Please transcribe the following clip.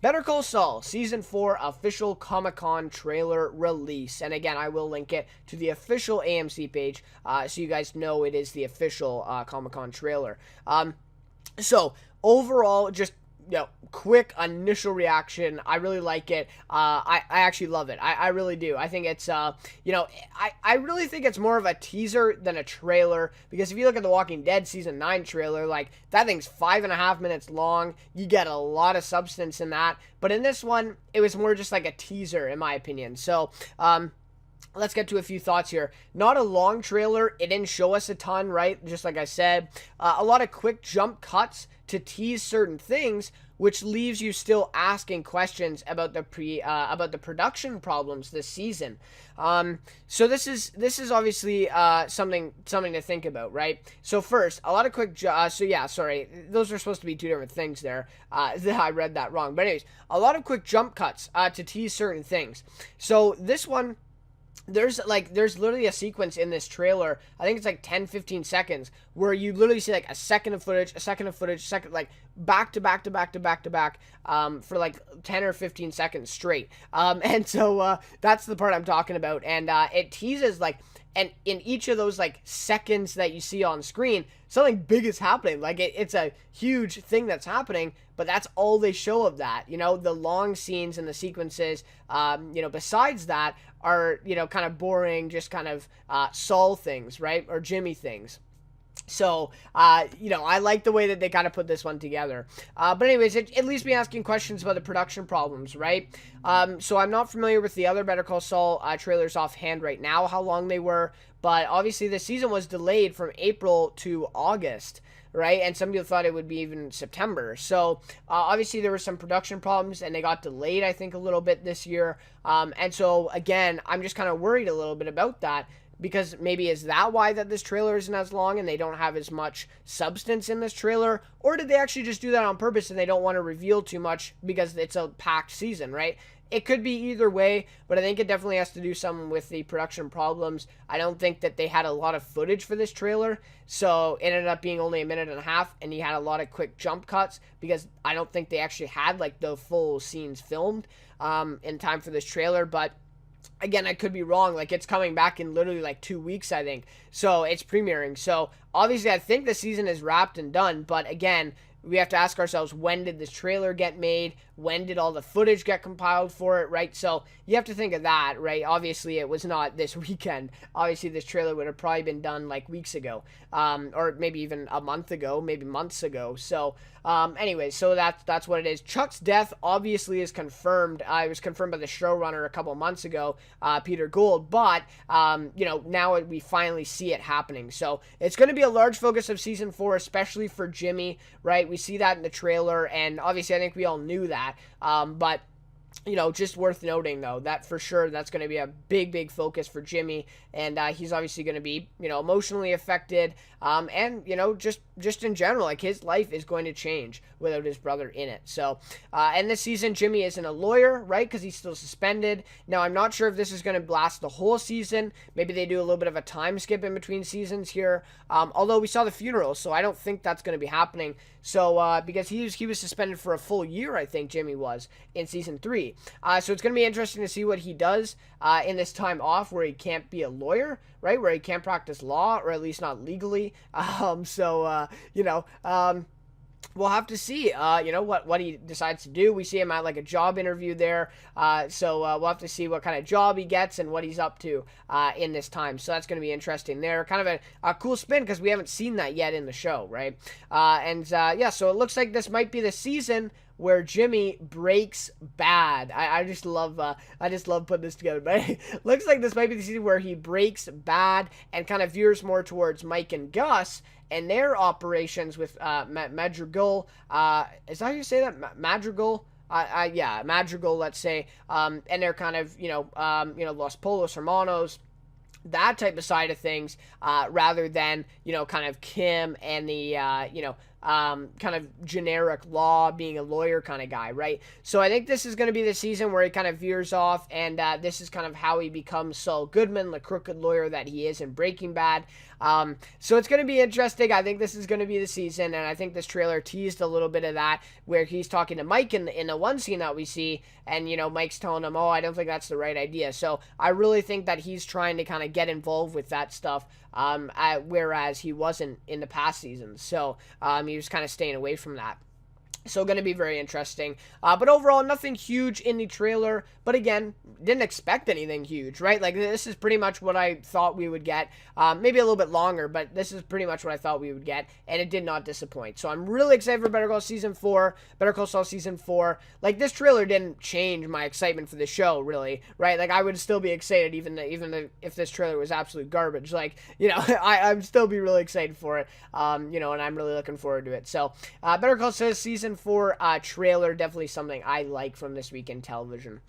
Better Call Saul Season 4 official Comic-Con trailer release. And again, I will link it to the official AMC page so you guys know it is the official Comic-Con trailer. So, overall, just quick initial reaction. I really like it. I actually love it. I really do. I think it's, I really think it's more of a teaser than a trailer, because if you look at the Walking Dead Season 9 trailer, like, that thing's 5.5 minutes long. You get a lot of substance in that. But in this one, it was more just like a teaser, in my opinion. So, let's get to a few thoughts here. Not a long trailer. It didn't show us a ton, right? Just like I said. A lot of quick jump cuts to tease certain things, which leaves you still asking questions about the production problems this season. So this is obviously something to think about, right? So first, a lot of quick those are supposed to be two different things there. I read that wrong. But anyways, a lot of quick jump cuts to tease certain things. So this one, there's literally a sequence in this trailer, I think it's like 10-15 seconds, where you literally see like a second of footage, like back to back for like 10 or 15 seconds straight. And so that's the part I'm talking about. And it teases like, and in each of those like seconds that you see on screen, something big is happening. Like it's a huge thing that's happening, but that's all they show of that. The long scenes and the sequences, besides that are, kind of boring, just kind of Saul things, right? Or Jimmy things. So, I like the way that they kind of put this one together. But anyways, it leaves me asking questions about the production problems, right? So I'm not familiar with the other Better Call Saul trailers offhand right now, how long they were. But obviously the season was delayed from April to August, right? And some people thought it would be even September. So obviously there were some production problems and they got delayed, I think, a little bit this year. And so again, I'm just kind of worried a little bit about that, because maybe is that why that this trailer isn't as long and they don't have as much substance in this trailer? Or did they actually just do that on purpose and they don't want to reveal too much because it's a packed season, right? It could be either way, but I think it definitely has to do something with the production problems. I don't think that they had a lot of footage for this trailer, so it ended up being only a minute and a half, and he had a lot of quick jump cuts because I don't think they actually had like the full scenes filmed in time for this trailer. But again, I could be wrong. Like, it's coming back in literally like 2 weeks, I think. So it's premiering. So obviously I think the season is wrapped and done. But again, we have to ask ourselves, when did this trailer get made? When did all the footage get compiled for it, right? So you have to think of that, right? Obviously, it was not this weekend. Obviously, this trailer would have probably been done like weeks ago, or maybe even a month ago, maybe months ago. So anyway, so that's what it is. Chuck's death obviously is confirmed. It was confirmed by the showrunner a couple months ago, Peter Gould, but now we finally see it happening. So it's going to be a large focus of season 4, especially for Jimmy, right? We see that in the trailer, and obviously I think we all knew that. But just worth noting, though, that for sure that's going to be a big focus for Jimmy, and he's obviously going to be, emotionally affected, and, just in general, like, his life is going to change without his brother in it. So, and this season, Jimmy isn't a lawyer, right, because he's still suspended. Now, I'm not sure if this is going to last the whole season. Maybe they do a little bit of a time skip in between seasons here, although we saw the funeral, so I don't think that's going to be happening. So, because he was suspended for a full year, I think Jimmy was, in season 3. So it's going to be interesting to see what he does in this time off where he can't be a lawyer, right? Where he can't practice law, or at least not legally. We'll have to see, what he decides to do. We see him at like a job interview there. So we'll have to see what kind of job he gets and what he's up to in this time. So that's going to be interesting there. Kind of a cool spin, because we haven't seen that yet in the show, right? So it looks like this might be the season where Jimmy breaks bad. I just love putting this together. But it looks like this might be the season where he breaks bad and kind of veers more towards Mike and Gus and their operations with Madrigal. Is that how you say that? Madrigal? Madrigal, let's say. And they're kind of, Los Polos Hermanos, that type of side of things, rather than, kind of Kim and the, kind of generic law, being a lawyer kind of guy, right? So I think this is going to be the season where he kind of veers off, and this is kind of how he becomes Saul Goodman, the crooked lawyer that he is in Breaking Bad. So it's going to be interesting. I think this is going to be the season, and I think this trailer teased a little bit of that, where he's talking to Mike in the one scene that we see, and Mike's telling him, "Oh, I don't think that's the right idea." So I really think that he's trying to kind of get involved with that stuff, whereas he wasn't in the past seasons. So he was kind of staying away from that. So going to be very interesting. But overall, nothing huge in the trailer. But again, didn't expect anything huge, right? Like, this is pretty much what I thought we would get. Maybe a little bit longer, but this is pretty much what I thought we would get. And it did not disappoint. So I'm really excited for Better Call Season 4. Better Call Saul Season 4. Like, this trailer didn't change my excitement for the show, really, right? Like, I would still be excited even if this trailer was absolute garbage. Like, I'd still be really excited for it. And I'm really looking forward to it. So, Better Call Saul Season 4 trailer, definitely something I like from this week in television.